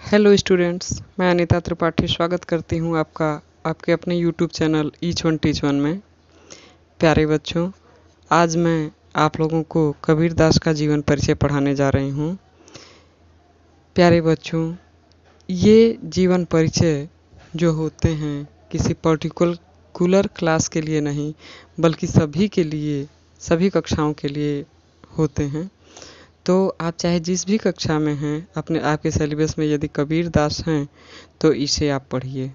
Hello students, मैं अनीता त्रिपाठी स्वागत करती हूँ आपका आपके अपने YouTube channel each one teach one में। प्यारे बच्चों, आज मैं आप लोगों को कबीर दास का जीवन परिचय पढ़ाने जा रही हूँ। प्यारे बच्चों, ये जीवन परिचय जो होते हैं किसी पर्टिकुलर क्लास के लिए नहीं, बल्कि सभी के लिए, सभी कक्षाओं के लिए होते हैं। तो आप चाहे जिस भी कक्षा में हैं, अपने आपके सिलेबस में यदि कबीर दास हैं तो इसे आप पढ़िए,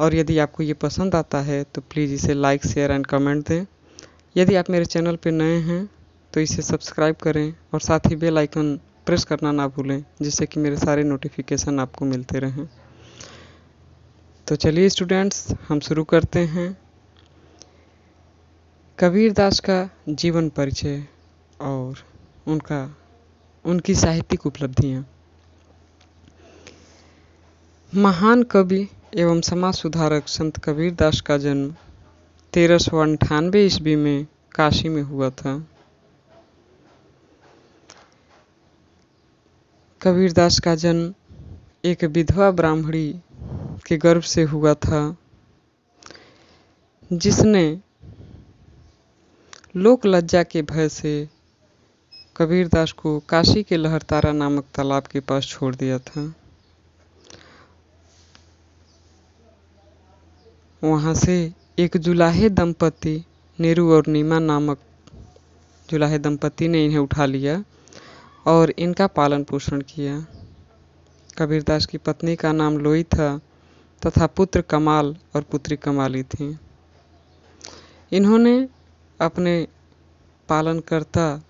और यदि आपको ये पसंद आता है तो प्लीज़ इसे लाइक, शेयर एंड कमेंट दें। यदि आप मेरे चैनल पर नए हैं तो इसे सब्सक्राइब करें और साथ ही बेल आइकन प्रेस करना ना भूलें, जिससे कि मेरे सारे नोटिफिकेशन आपको मिलते रहें। तो चलिए स्टूडेंट्स, हम शुरू करते हैं कबीर दास का जीवन परिचय और उनकी साहित्यिक उपलब्धियाँ। महान कवि एवं समाज सुधारक संत कबीर दास का जन्म 1398 ईस्वी में काशी में हुआ था। कबीर दास का जन्म एक विधवा ब्राह्मणी के गर्भ से हुआ था, जिसने लोक लज्जा के भय से कबीर दास को काशी के लहरतारा नामक तालाब के पास छोड़ दिया था। वहाँ से एक जुलाहे दंपति, नीरू और नीमा नामक जुलाहे दंपति ने इन्हें उठा लिया और इनका पालन पोषण किया। कबीर दास की पत्नी का नाम लोई था तथा पुत्र कमाल और पुत्री कमाली थी। इन्होंने अपने पालनकर्ता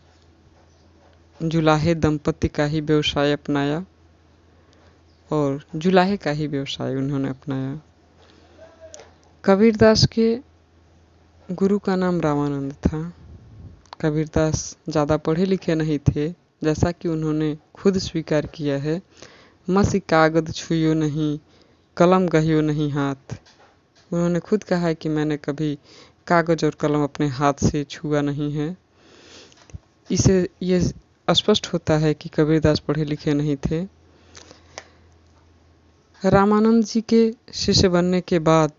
जुलाहे दंपति का ही व्यवसाय अपनाया और जुलाहे का ही व्यवसाय उन्होंने अपनाया। कबीर दास के गुरु का नाम रामानंद था। कबीर दास ज़्यादा पढ़े लिखे नहीं थे, जैसा कि उन्होंने खुद स्वीकार किया है। मसी कागद छुइयो नहीं, कलम गहियो नहीं हाथ। उन्होंने खुद कहा है कि मैंने कभी कागज और कलम अपने हाथ से छुआ नहीं है। इसे ये स्पष्ट होता है कि कबीर दास पढ़े लिखे नहीं थे। रामानंद जी के शिष्य बनने के बाद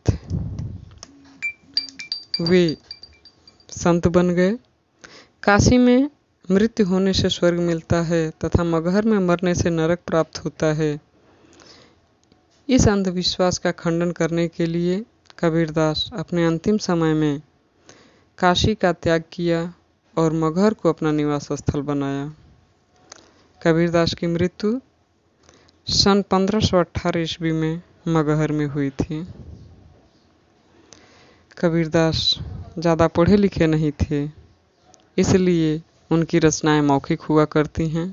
वे संत बन गए। काशी में मृत्यु होने से स्वर्ग मिलता है तथा मगहर में मरने से नरक प्राप्त होता है। इस अंधविश्वास का खंडन करने के लिए कबीर दास अपने अंतिम समय में काशी का त्याग किया और मगहर को अपना निवास स्थल बनाया। कबीर दास की मृत्यु सन 1518 ईस्वी में मगहर में हुई थी। कबीर दास ज़्यादा पढ़े लिखे नहीं थे, इसलिए उनकी रचनाएं मौखिक हुआ करती हैं।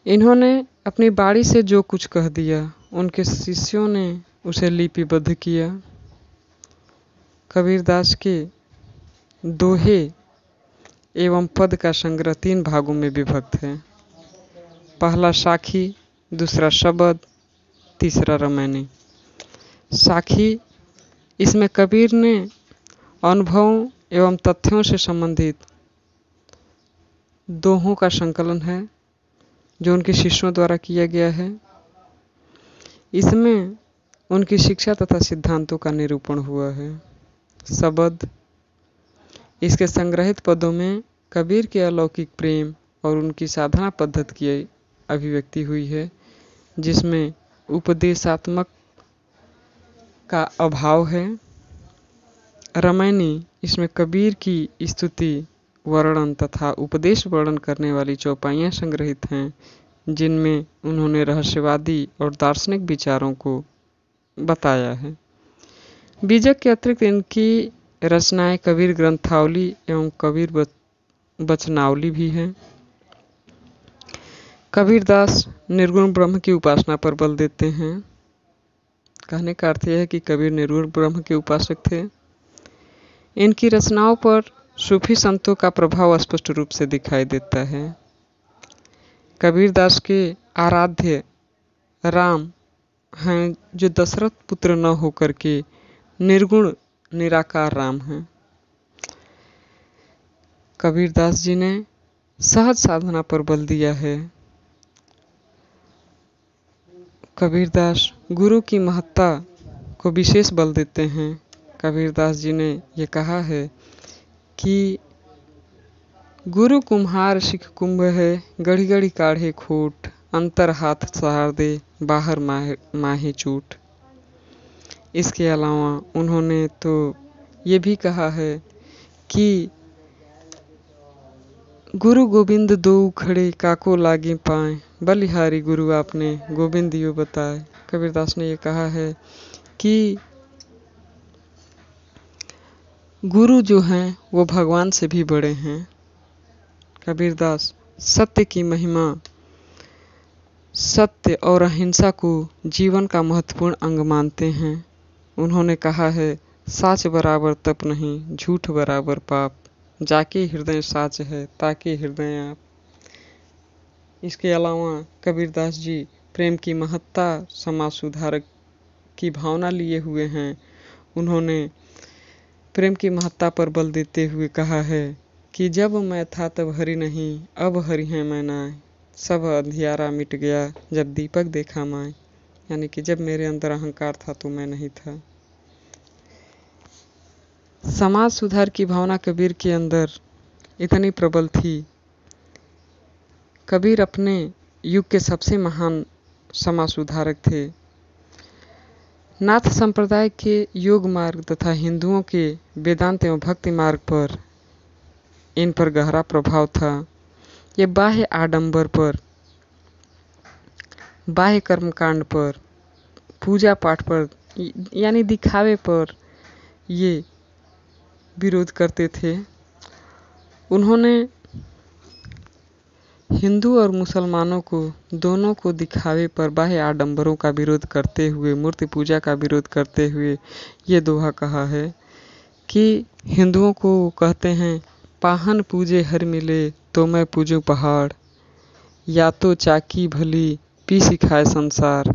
इन्होंने अपनी बाणी से जो कुछ कह दिया, उनके शिष्यों ने उसे लिपिबद्ध किया। कबीर दास के दोहे एवं पद का संग्रह 3 भागों में विभक्त है। पहला साखी, दूसरा शबद, तीसरा रमैनी। साखी, इसमें कबीर ने अनुभवों एवं तथ्यों से संबंधित दोहों का संकलन है, जो उनके शिष्यों द्वारा किया गया है। इसमें उनकी शिक्षा तथा सिद्धांतों का निरूपण हुआ है। शबद, इसके संग्रहित पदों में कबीर के अलौकिक प्रेम और उनकी साधना पद्धति की अभिव्यक्ति हुई है, जिसमें उपदेशात्मक का अभाव है। रमैनी, इसमें कबीर की स्तुति, वर्णन तथा उपदेश वर्णन करने वाली चौपाइयाँ संग्रहित हैं, जिनमें उन्होंने रहस्यवादी और दार्शनिक विचारों को बताया है। बीजक के अतिरिक्त इनकी रचनाएं कबीर ग्रंथावली एवं कबीर वचनावली भी हैं। कबीर दास निर्गुण ब्रह्म की उपासना पर बल देते हैं। कहने का अर्थ यह है कि कबीर निर्गुण ब्रह्म के उपासक थे। इनकी रचनाओं पर सूफी संतों का प्रभाव स्पष्ट रूप से दिखाई देता है। कबीर दास के आराध्य राम हैं, जो दशरथ पुत्र न होकर के निर्गुण निराकार राम हैं। कबीर दास जी ने सहज साधना पर बल दिया है। कबीरदास गुरु की महत्ता को विशेष बल देते हैं। कबीरदास जी ने ये कहा है कि गुरु कुम्हार सिख कुंभ है, गढ़ी गढ़ी काढ़े खोट, अंतर हाथ सहार दे, बाहर माहे चूट। इसके अलावा उन्होंने तो ये भी कहा है कि गुरु गोविंद दो खड़े, काको लागे पाए, बलिहारी गुरु आपने गोविंद दियो बताए। कबीरदास ने ये कहा है कि गुरु जो हैं वो भगवान से भी बड़े हैं। कबीरदास सत्य की महिमा, सत्य और अहिंसा को जीवन का महत्वपूर्ण अंग मानते हैं। उन्होंने कहा है, साच बराबर तप नहीं, झूठ बराबर पाप, जाके हृदय साच है, ताके हृदय आप। इसके अलावा कबीरदास जी प्रेम की महत्ता, समाज सुधारक की भावना लिए हुए हैं। उन्होंने प्रेम की महत्ता पर बल देते हुए कहा है कि जब मैं था तब हरि नहीं, अब हरि है मैं नाय, सब अंधियारा मिट गया जब दीपक देखा माय। यानी कि जब मेरे अंदर अहंकार था तो मैं नहीं था। समाज सुधार की भावना कबीर के अंदर इतनी प्रबल थी। कबीर अपने युग के सबसे महान समाज सुधारक थे। नाथ संप्रदाय के योग मार्ग तथा हिंदुओं के वेदांत एवं भक्ति मार्ग पर इन पर गहरा प्रभाव था। ये बाह्य आडंबर पर, बाह्य कर्मकांड पर, पूजा पाठ पर यानी दिखावे पर ये विरोध करते थे। उन्होंने हिंदू और मुसलमानों को दोनों को दिखावे पर, बाह्य आडंबरों का विरोध करते हुए, मूर्ति पूजा का विरोध करते हुए ये दोहा कहा है कि हिंदुओं को कहते हैं, पाहन पूजे हर मिले तो मैं पूजूं पहाड़, या तो चाकी भली पी सिखाए संसार।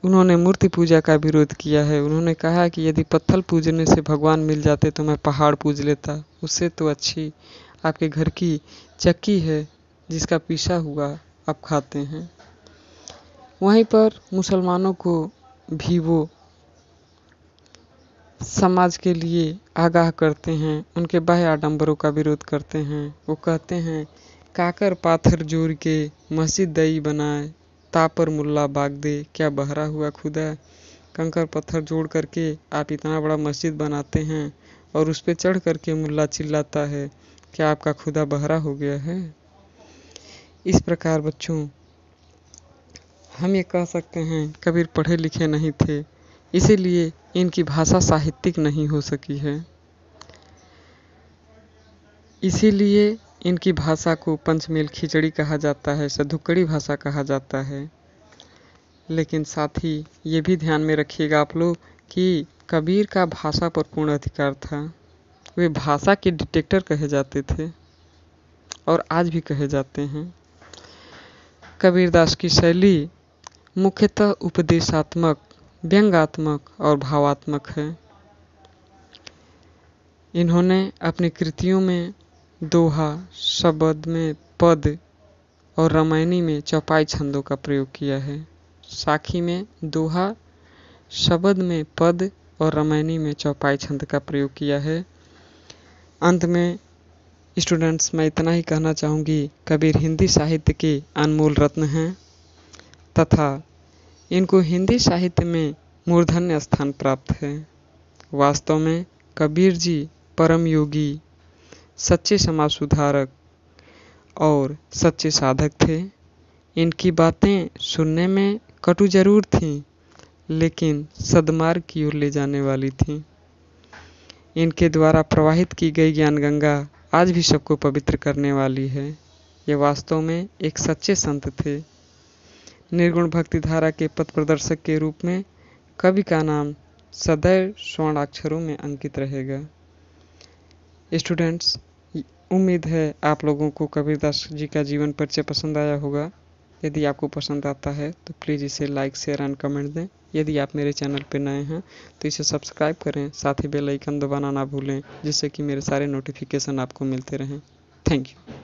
उन्होंने मूर्ति पूजा का विरोध किया है। उन्होंने कहा कि यदि पत्थर पूजने से भगवान मिल जाते तो मैं पहाड़ पूज लेता, उससे तो अच्छी आपके घर की चक्की है जिसका पीसा हुआ आप खाते हैं। वहीं पर मुसलमानों को भी वो समाज के लिए आगाह करते हैं, उनके बाह्य आडंबरों का विरोध करते हैं। वो कहते हैं, काकर पाथर जोड़ के मस्जिद दई बनाए, तापर मुल्ला बाग दे, क्या बहरा हुआ खुदा। कंकर पत्थर जोड़ करके आप इतना बड़ा मस्जिद बनाते हैं और उस पर चढ़ करके मुल्ला चिल्लाता है, क्या आपका खुदा बहरा हो गया है। इस प्रकार बच्चों हम ये कह सकते हैं कबीर पढ़े लिखे नहीं थे, इसीलिए इनकी भाषा साहित्यिक नहीं हो सकी है। इसीलिए इनकी भाषा को पंचमेल खिचड़ी कहा जाता है, सधुक्कड़ी भाषा कहा जाता है। लेकिन साथ ही ये भी ध्यान में रखिएगा आप लोग कि कबीर का भाषा पर पूर्ण अधिकार था। वे भाषा के डिटेक्टर कहे जाते थे और आज भी कहे जाते हैं। कबीरदास की शैली मुख्यतः उपदेशात्मक, व्यंग्यात्मक और भावात्मक है। इन्होंने अपनी कृतियों में दोहा, शब्द में पद और रामायणी में चौपाई छंदों का प्रयोग किया है। साखी में दोहा, शब्द में पद और रामायणी में चौपाई छंद का प्रयोग किया है। अंत में स्टूडेंट्स मैं इतना ही कहना चाहूँगी, कबीर हिंदी साहित्य के अनमोल रत्न हैं तथा इनको हिंदी साहित्य में मूर्धन्य स्थान प्राप्त है। वास्तव में कबीर जी परम योगी, सच्चे समाज सुधारक और सच्चे साधक थे। इनकी बातें सुनने में कटु जरूर थीं, लेकिन सद्मार्ग की ओर ले जाने वाली थीं। इनके द्वारा प्रवाहित की गई ज्ञान गंगा आज भी सबको पवित्र करने वाली है। ये वास्तव में एक सच्चे संत थे। निर्गुण भक्ति धारा के पथ प्रदर्शक के रूप में कवि का नाम सदैव स्वर्णाक्षरों में अंकित रहेगा। स्टूडेंट्स, उम्मीद है आप लोगों को कबीरदास जी का जीवन परिचय पसंद आया होगा। यदि आपको पसंद आता है तो प्लीज़ इसे लाइक, शेयर एंड कमेंट दें। यदि आप मेरे चैनल पर नए हैं तो इसे सब्सक्राइब करें, साथ ही बेल आइकन दबाना ना भूलें, जिससे कि मेरे सारे नोटिफिकेशन आपको मिलते रहें। Thank you.